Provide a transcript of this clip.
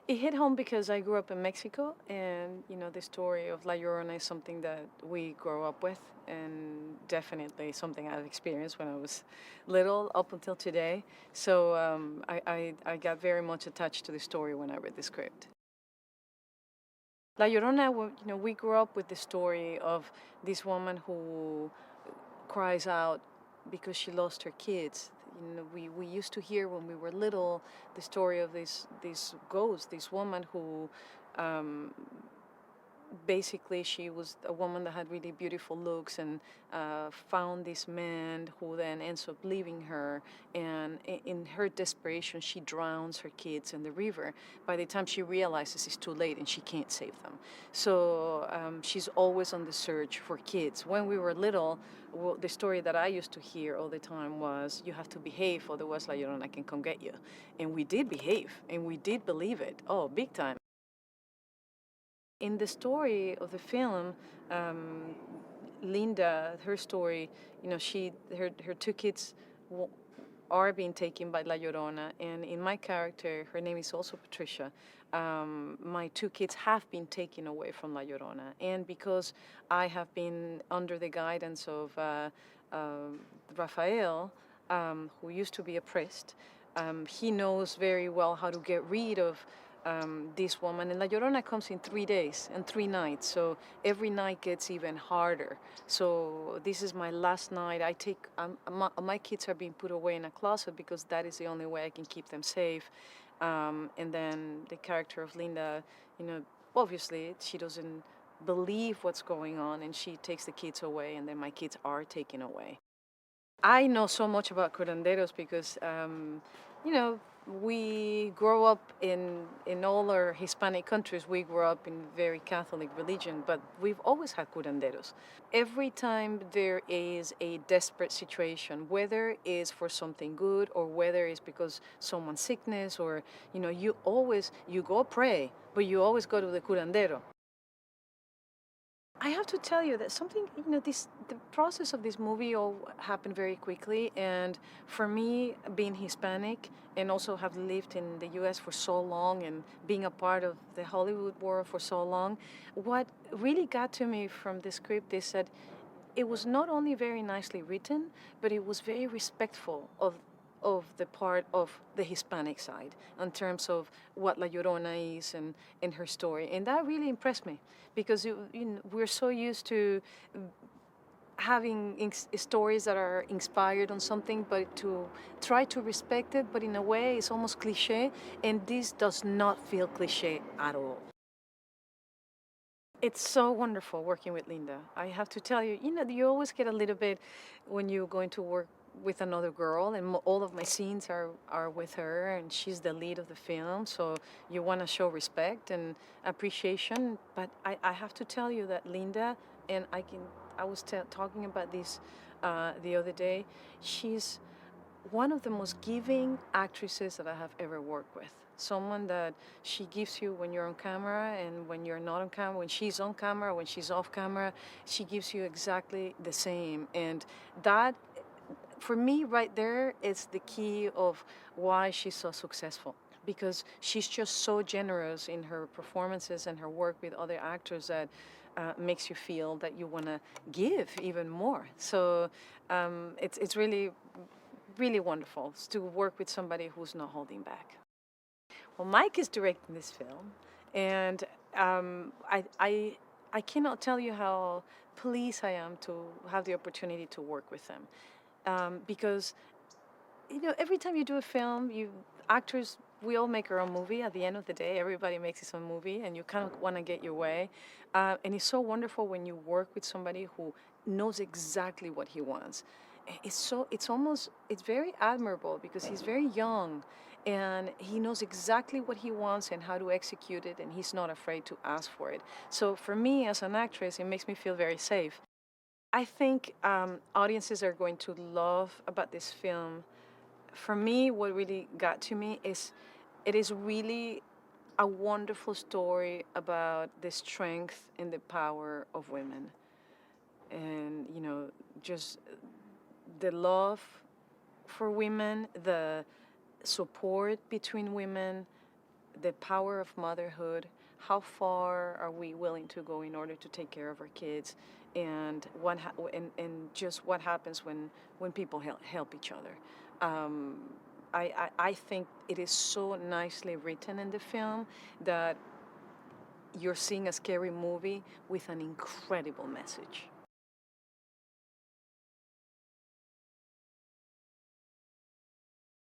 It hit home because I grew up in Mexico, and the story of La Llorona is something that we grow up with, and definitely something I've experienced when I was little up until today. So I got very much attached to the story when I read the script. La Llorona, we grew up with the story of this woman who cries out because she lost her kids. We used to hear when we were little the story of this ghost, this woman who um, basically she was a woman that had really beautiful looks and found this man who then ends up leaving her, and in her desperation she drowns her kids in the river. By the time she realizes it's too late and she can't save them, so she's always on the search for kids. When we were little, well, the story that I used to hear all the time was, you have to behave, otherwise La Llorona can come get you. And we did behave, and we did believe it, oh, big time. In the story of the film, um, Linda, her story, her two kids are being taken by La Llorona, and in my character, her name is also Patricia. My two kids have been taken away from La Llorona, and because I have been under the guidance of Rafael, who used to be a priest, he knows very well how to get rid of this woman. And La Llorona comes in 3 days and 3 nights, so every night gets even harder. So this is my last night. My kids are being put away in a closet because that is the only way I can keep them safe. And then the character of Linda, obviously she doesn't believe what's going on, and she takes the kids away, and then my kids are taken away. I know so much about curanderos because, we grow up in all our Hispanic countries. We grew up in very Catholic religion, but we've always had curanderos. Every time there is a desperate situation, whether it's for something good or whether it's because someone's sickness, or you go pray, but you always go to the curandero. I have to tell you that something, the process of this movie all happened very quickly. And for me, being Hispanic and also have lived in the US for so long and being a part of the Hollywood world for so long, what really got to me from the script is that it was not only very nicely written, but it was very respectful of the part of the Hispanic side in terms of what La Llorona is and her story. And that really impressed me because we're so used to having stories that are inspired on something, but to try to respect it, but in a way it's almost cliche, and this does not feel cliche at all. It's so wonderful working with Linda. I have to tell you, you always get a little bit when you're going to work with another girl, and all of my scenes are with her, and she's the lead of the film. So you want to show respect and appreciation. But I have to tell you that Linda, and I was talking about this the other day, she's one of the most giving actresses that I have ever worked with. Someone that she gives you when you're on camera and when you're not on camera, when she's on camera, when she's off camera, she gives you exactly the same. And that, for me, right there, is the key of why she's so successful. Because she's just so generous in her performances and her work with other actors that makes you feel that you want to give even more. So it's really wonderful to work with somebody who's not holding back. Well, Mike is directing this film, and I cannot tell you how pleased I am to have the opportunity to work with him, because every time you do a film, you actors, we all make our own movie. At the end of the day, everybody makes his own movie, and you kind of want to get your way. And it's so wonderful when you work with somebody who knows exactly what he wants. It's very admirable because he's very young, and he knows exactly what he wants and how to execute it, and he's not afraid to ask for it. So for me as an actress, it makes me feel very safe. I think audiences are going to love about this film. For me, what really got to me is it is really a wonderful story about the strength and the power of women. And, just the love for women, the support between women, the power of motherhood. How far are we willing to go in order to take care of our kids, and and just what happens when people help each other. Um, I think it is so nicely written in the film that you're seeing a scary movie with an incredible message.